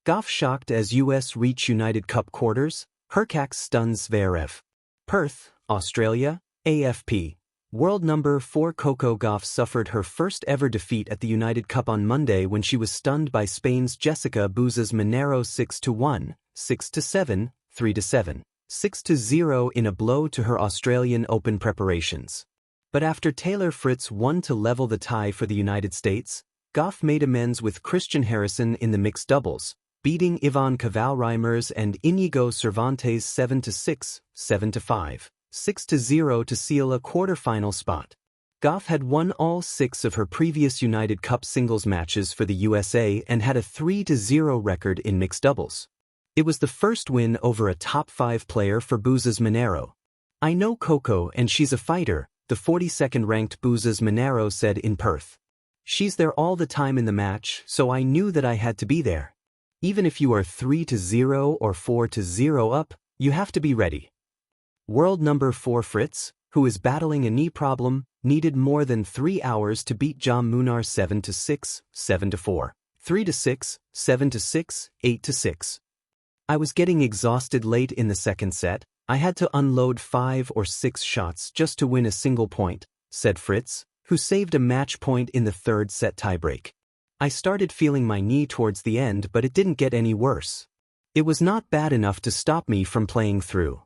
Gauff shocked as US reach United Cup quarters, Hurkacz stuns Zverev. Perth, Australia, AFP. World number 4 Coco Gauff suffered her first ever defeat at the United Cup on Monday when she was stunned by Spain's Jessica Buses Monero 6-1, 6-7, 3-7, 6-0 in a blow to her Australian Open preparations. But after Taylor Fritz won to level the tie for the United States, Gauff made amends with Christian Harrison in the mixed doubles, beating Ivan Caval-Reimers and Inigo Cervantes 7-6, 7-5, 6-0 to seal a quarter-final spot. Gauff had won all 6 of her previous United Cup singles matches for the USA and had a 3-0 record in mixed doubles. It was the first win over a top-5 player for Buses Monero. "I know Coco and she's a fighter," the 42nd-ranked Buses Monero said in Perth. "She's there all the time in the match, so I knew that I had to be there. Even if you are 3-0 or 4-0 up, you have to be ready." World number 4 Fritz, who is battling a knee problem, needed more than 3 hours to beat Jam Munar 7-6, 7-4, 3-6, 7-6, 8-6. "I was getting exhausted late in the second set. I had to unload 5 or 6 shots just to win a single point," said Fritz, who saved a match point in the third set tiebreak. "I started feeling my knee towards the end, but it didn't get any worse. It was not bad enough to stop me from playing through."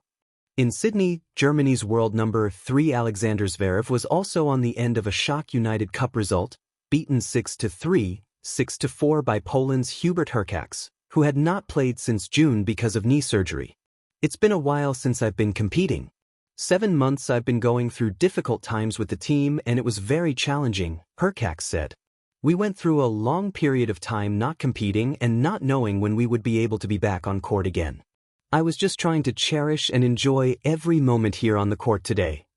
In Sydney, Germany's world number 3 Alexander Zverev was also on the end of a shock United Cup result, beaten 6-3, 6-4 by Poland's Hurkacz, who had not played since June because of knee surgery. "It's been a while since I've been competing. 7 months I've been going through difficult times with the team and it was very challenging," Hurkacz said. "We went through a long period of time not competing and not knowing when we would be able to be back on court again. I was just trying to cherish and enjoy every moment here on the court today."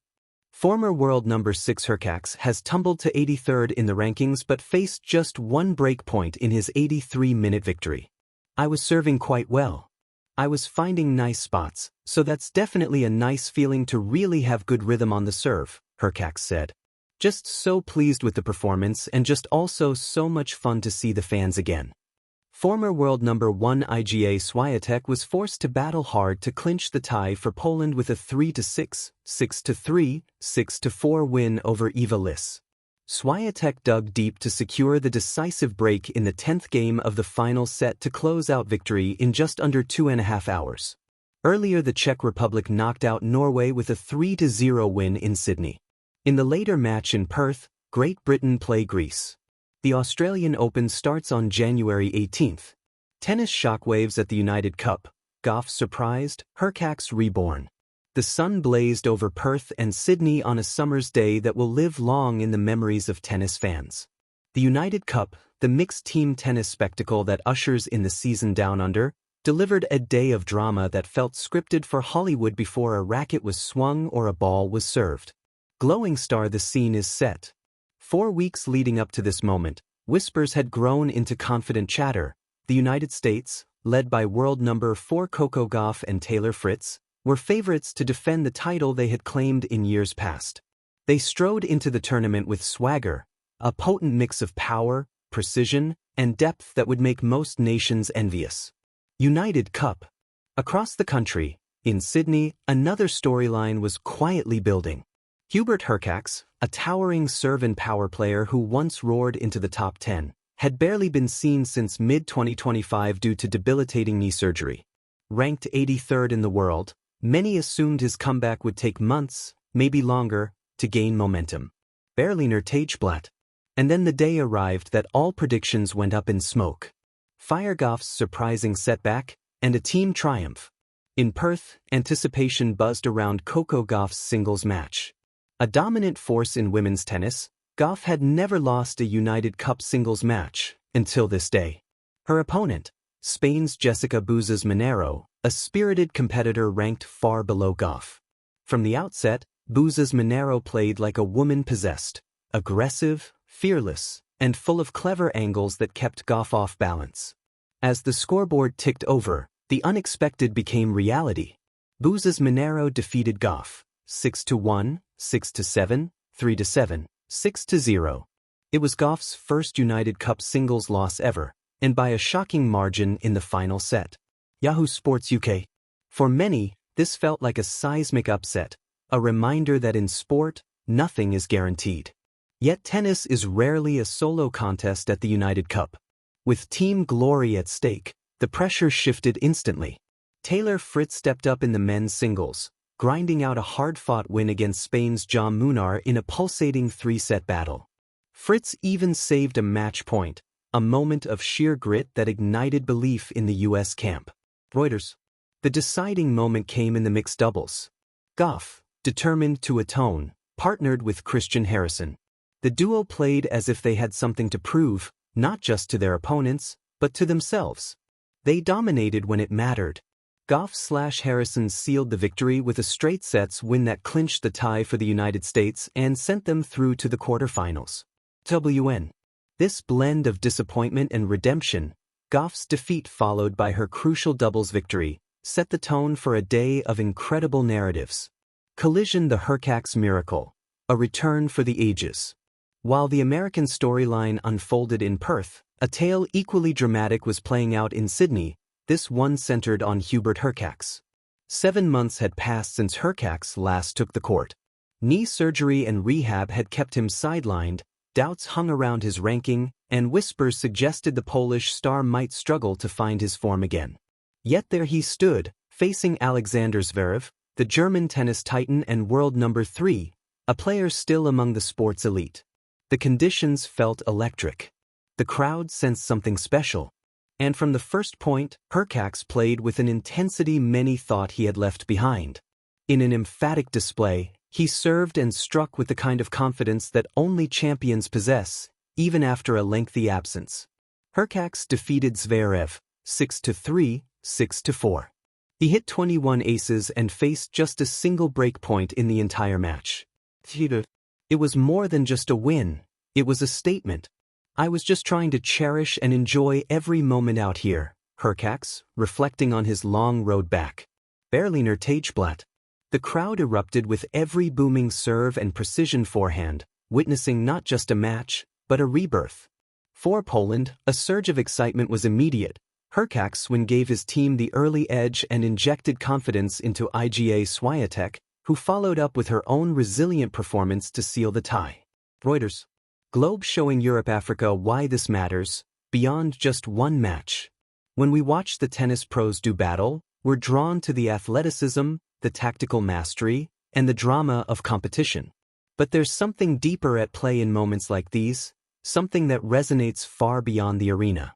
Former world number 6 Hurkacz has tumbled to 83rd in the rankings but faced just one break point in his 83-minute victory. "I was serving quite well. I was finding nice spots, so that's definitely a nice feeling to really have good rhythm on the serve," Hurkacz said. "Just so pleased with the performance and just also so much fun to see the fans again." Former world number 1 Iga Swiatek was forced to battle hard to clinch the tie for Poland with a 3-6, 6-3, 6-4 win over Eva Liss. Swiatek dug deep to secure the decisive break in the 10th game of the final set to close out victory in just under 2.5 hours. Earlier, the Czech Republic knocked out Norway with a 3-0 win in Sydney. In the later match in Perth, Great Britain play Greece. The Australian Open starts on January 18th. Tennis shockwaves at the United Cup. Gauff surprised, Hurkacz reborn. The sun blazed over Perth and Sydney on a summer's day that will live long in the memories of tennis fans. The United Cup, the mixed team tennis spectacle that ushers in the season down under, delivered a day of drama that felt scripted for Hollywood before a racket was swung or a ball was served. Glowing star, the scene is set. 4 weeks leading up to this moment, whispers had grown into confident chatter. The United States, led by world number 4 Coco Gauff and Taylor Fritz, were favorites to defend the title they had claimed in years past. They strode into the tournament with swagger, a potent mix of power, precision, and depth that would make most nations envious. United Cup. Across the country, in Sydney, another storyline was quietly building. Hubert Hurkacz, a towering serve and power player who once roared into the top 10, had barely been seen since mid-2025 due to debilitating knee surgery. Ranked 83rd in the world, many assumed his comeback would take months, maybe longer, to gain momentum. Berliner Tageblatt. And then the day arrived that all predictions went up in smoke. Fire Gauff's surprising setback, and a team triumph. In Perth, anticipation buzzed around Coco Gauff's singles match. A dominant force in women's tennis, Gauff had never lost a United Cup singles match, until this day. Her opponent, Spain's Jessica Buses Monero, a spirited competitor ranked far below Gauff. From the outset, Buses Monero played like a woman possessed, aggressive, fearless, and full of clever angles that kept Gauff off balance. As the scoreboard ticked over, the unexpected became reality. Buses Monero defeated Gauff, 6-1, 6-7, 3-7, 6-0. It was Gauff's first United Cup singles loss ever, and by a shocking margin in the final set. Yahoo Sports UK. For many, this felt like a seismic upset, a reminder that in sport, nothing is guaranteed. Yet tennis is rarely a solo contest at the United Cup. With team glory at stake, the pressure shifted instantly. Taylor Fritz stepped up in the men's singles, grinding out a hard-fought win against Spain's Jaume Munar in a pulsating three-set battle. Fritz even saved a match point, a moment of sheer grit that ignited belief in the U.S. camp. Reuters. The deciding moment came in the mixed doubles. Gauff, determined to atone, partnered with Christian Harrison. The duo played as if they had something to prove, not just to their opponents, but to themselves. They dominated when it mattered. Gauff/Harrison sealed the victory with a straight sets win that clinched the tie for the United States and sent them through to the quarterfinals. WN. This blend of disappointment and redemption, Gauff's defeat followed by her crucial doubles victory, set the tone for a day of incredible narratives. Collision: the Hurkacz miracle, a return for the ages. While the American storyline unfolded in Perth, a tale equally dramatic was playing out in Sydney, this one centered on Hubert Hurkacz. 7 months had passed since Hurkacz last took the court. Knee surgery and rehab had kept him sidelined, doubts hung around his ranking, and whispers suggested the Polish star might struggle to find his form again. Yet there he stood, facing Alexander Zverev, the German tennis titan and world number 3, a player still among the sport's elite. The conditions felt electric. The crowd sensed something special. And from the first point, Hurkacz played with an intensity many thought he had left behind. In an emphatic display, he served and struck with the kind of confidence that only champions possess, even after a lengthy absence. Hurkacz defeated Zverev, 6-3, 6-4. He hit 21 aces and faced just a single break point in the entire match. It was more than just a win, it was a statement. I was just trying to cherish and enjoy every moment out here, Hurkacz, reflecting on his long road back. Berliner Tageblatt. The crowd erupted with every booming serve and precision forehand, witnessing not just a match, but a rebirth. For Poland, a surge of excitement was immediate. Hurkacz gave his team the early edge and injected confidence into Iga Swiatek, who followed up with her own resilient performance to seal the tie. Reuters. Globe showing Europe-Africa why this matters, beyond just one match. When we watch the tennis pros do battle, we're drawn to the athleticism, the tactical mastery, and the drama of competition. But there's something deeper at play in moments like these, something that resonates far beyond the arena.